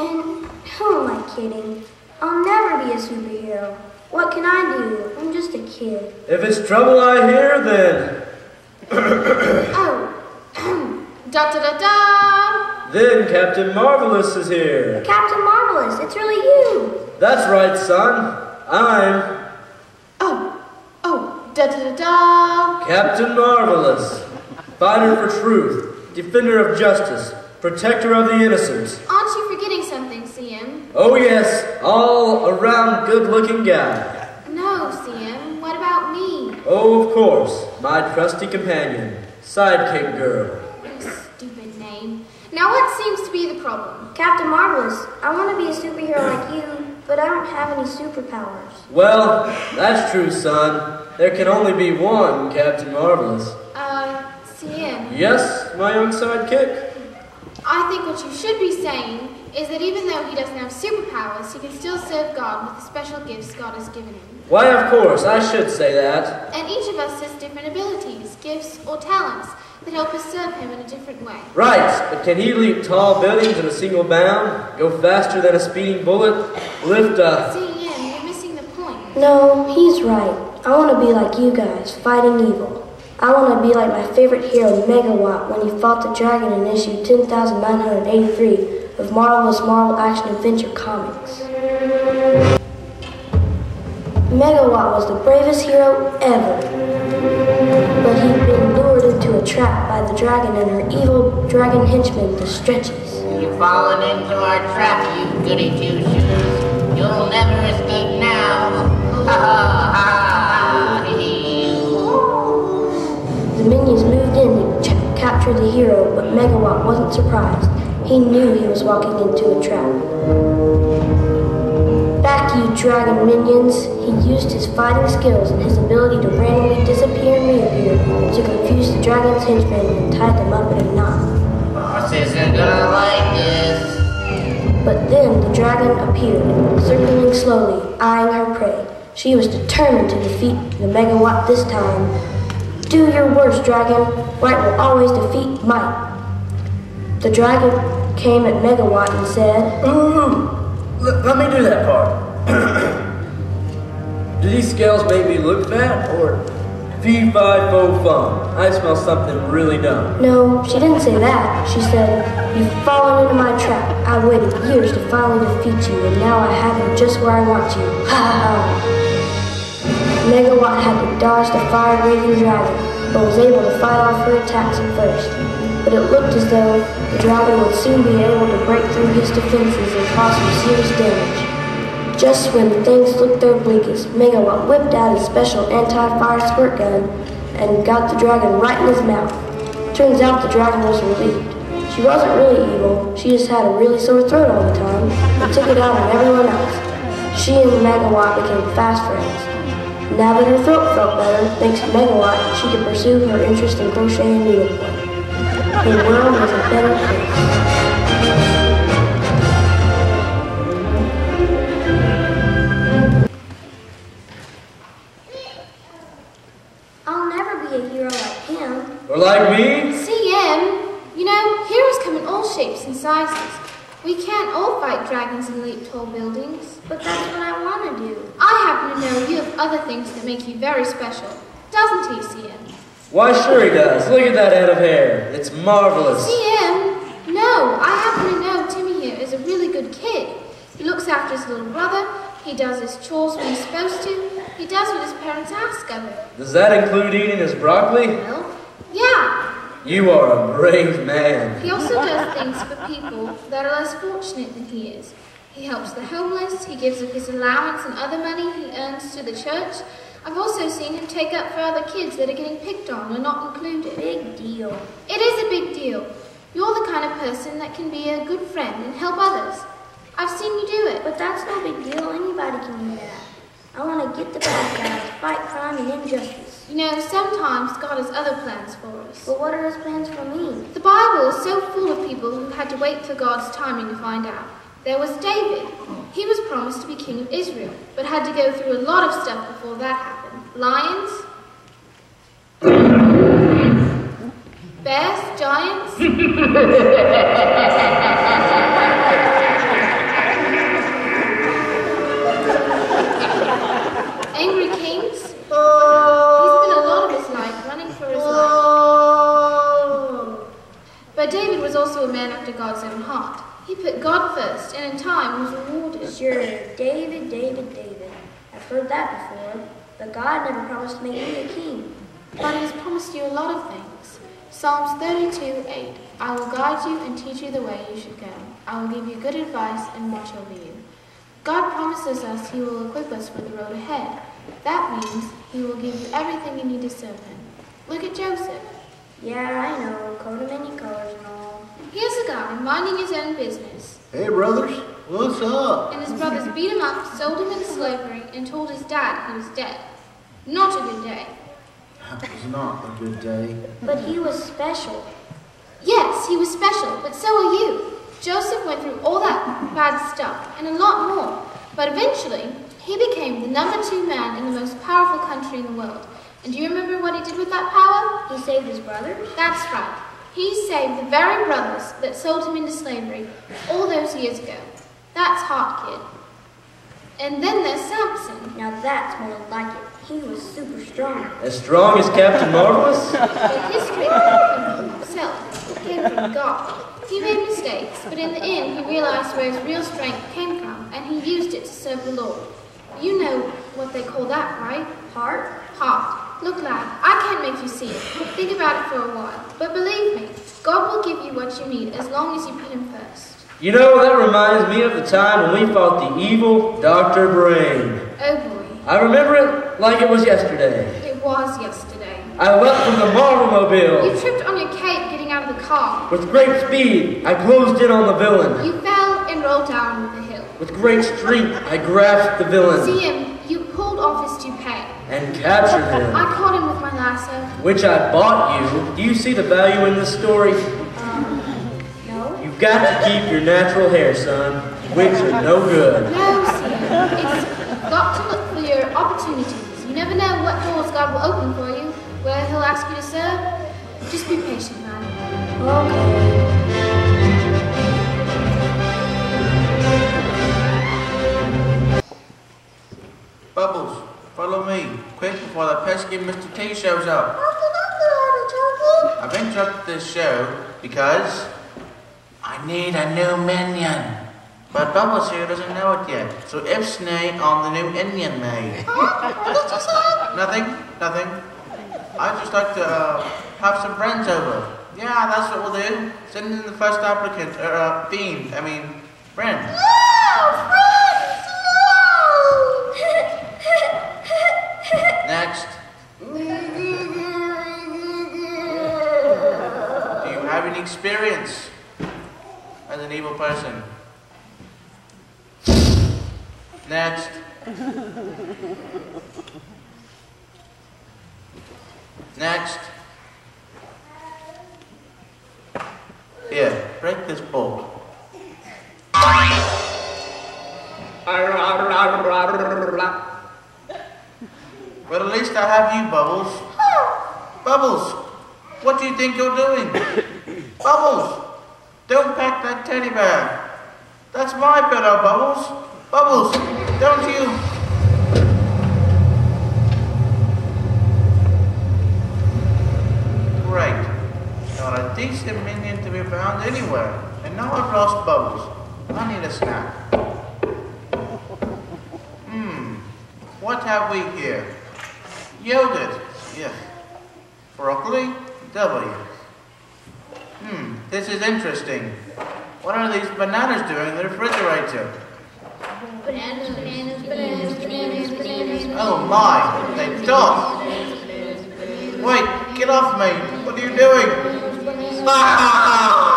And who am I kidding? I'll never be a superhero. What can I do? I'm just a kid. If it's trouble I hear, then... Oh. Da-da-da-da! Then Captain Marvelous is here. Captain Marvelous, it's really you. That's right, son. I'm... Oh, da-da-da-da! Captain Marvelous. Fighter for truth. Defender of justice. Protector of the innocent. Aren't you forgetting something, CM? Oh yes, all around good-looking guy. No, CM. What about me? Oh, of course. My trusty companion. Sidekick girl. Stupid name. Now what seems to be the problem? Captain Marvelous, I want to be a superhero like you, but I don't have any superpowers. Well, that's true, son. There can only be one Captain Marvelous. CM. Yes, my young sidekick? I think what you should be saying is that even though he doesn't have superpowers, he can still serve God with the special gifts God has given him. Why, of course, I should say that. And each of us has different abilities, gifts, or talents that help us serve him in a different way. Right, but can he leap tall buildings in a single bound, go faster than a speeding bullet, lift a... CM, you're missing the point. No, he's right. I want to be like you guys, fighting evil. I want to be like my favorite hero, Megawatt, when he fought the dragon in issue 10,983 of Marvelous Marvel Action Adventure Comics. Megawatt was the bravest hero ever, but he'd been lured into a trap by the dragon and her evil dragon henchman, the Stretches. You've fallen into our trap, you goody two-shoes. You'll never escape now. Ha ha ha. The minions moved in to capture the hero, but Megawatt wasn't surprised. He knew he was walking into a trap. Back, you dragon minions! He used his fighting skills and his ability to randomly disappear and reappear to confuse the dragon's henchmen and tie them up in a knot. Boss isn't gonna like this. But then the dragon appeared, circling slowly, eyeing her prey. She was determined to defeat the Megawatt this time. Do your worst, dragon. Right will always defeat might. The dragon came at Megawatt and said, Let me do that part. Do these scales make me look fat, or fee, fi, fo, fum? I smell something really dumb. No, she didn't say that. She said, you've fallen into my trap. I waited years to finally defeat you, and now I have you just where I want you. Ha ha ha. Megawatt had to dodge the fire-breathing dragon, but was able to fight off her attacks at first. But it looked as though the dragon would soon be able to break through his defenses and cause some serious damage. Just when things looked their bleakest, Megawatt whipped out his special anti-fire squirt gun and got the dragon right in his mouth. Turns out the dragon was relieved. She wasn't really evil, she just had a really sore throat all the time and took it out on everyone else. She and Megawatt became fast friends. Now that her throat felt better, thanks to Megawatt, she could pursue her interest in crochet and needlepoint. The world was a better place. I'll never be a hero like him. Or like me? CM, you know, heroes come in all shapes and sizes. We can't all fight dragons and leap tall buildings. But that's what I want to do. I happen to know you have other things that make you very special. Doesn't he, CM? Why, sure he does. Look at that head of hair. It's marvelous. CM? No, I happen to know Timmy here is a really good kid. He looks after his little brother. He does his chores when he's supposed to. He does what his parents ask of him. Does that include eating his broccoli? Well, yeah. You are a brave man. He also does things for people that are less fortunate than he is. He helps the homeless, he gives of his allowance and other money he earns to the church. I've also seen him take up for other kids that are getting picked on or not included. Big deal. It is a big deal. You're the kind of person that can be a good friend and help others. I've seen you do it. But that's no big deal. Anybody can do that. I want to get the bad guys, fight crime and injustice. You know, sometimes God has other plans for us. But what are his plans for me? The Bible is so full of people who had to wait for God's timing to find out. There was David. He was promised to be king of Israel, but had to go through a lot of stuff before that happened. Lions, bears, giants. and in time was rewarded. Sure, David, David, David. I've heard that before, but God never promised to make me a king. But he has promised you a lot of things. Psalms 32:8. I will guide you and teach you the way you should go. I will give you good advice and watch over you. God promises us he will equip us for the road ahead. That means he will give you everything you need to serve him. Look at Joseph. Yeah, I know, coat of many colors and all. Here's a guy minding his own business. Hey, brothers, what's up? And his brothers beat him up, sold him into slavery, and told his dad he was dead. Not a good day. That was not a good day. But he was special. Yes, he was special, but so are you. Joseph went through all that bad stuff, and a lot more. But eventually, he became the #2 man in the most powerful country in the world. And do you remember what he did with that power? He saved his brothers? That's right. He saved the very brothers that sold him into slavery all those years ago. That's hot, kid. And then there's Samson. Now that's more like it. He was super strong. As strong as Captain Marvelous? But his strength came from himself. It came from God. He made mistakes, but in the end he realized where his real strength came from, and he used it to serve the Lord. You know what they call that, right? Heart? Heart. Look, lad, I can't make you see it. Think about it for a while. But believe me, God will give you what you need as long as you put him first. You know, that reminds me of the time when we fought the evil Dr. Brain. Oh boy, I remember it like it was yesterday. it was yesterday. I leapt from the Marvel-mobile. You tripped on your cape getting out of the car. With great speed, I closed in on the villain. You fell and rolled down the hill. With great strength, I grasped the villain See him, you pulled off his toupee. and captured him, I caught him with my lasso. which I bought you. Do you see the value in this story? No? You've got to keep your natural hair, son. Wigs are no good. No, see, it's got to look for your opportunities. You never know what doors God will open for you, where he'll ask you to serve. Just be patient, man. Okay. Bubbles, follow me, quick before that pesky Mr. T shows up. I've interrupted this show because I need a new minion. But Bubbles here doesn't know it yet, so Ipsnay on the new Indian made. Nothing. I'd just like to have some friends over. Yeah, that's what we'll do. Send in the first applicant, friend. Next. Do you have any experience as an evil person? Next. Next. Here, break this bolt. But at least I have you, Bubbles. Bubbles, what do you think you're doing? Bubbles, don't pack that teddy bear. That's my pillow, Bubbles. Bubbles, don't you... Great. Not a decent minion to be found anywhere. And now I've lost Bubbles. I need a snack. What have we here? Yogurt. Yeah. Broccoli. W. This is interesting. What are these bananas doing in the refrigerator? Bananas. Oh my, they talk. Wait, get off me. What are you doing? Ah!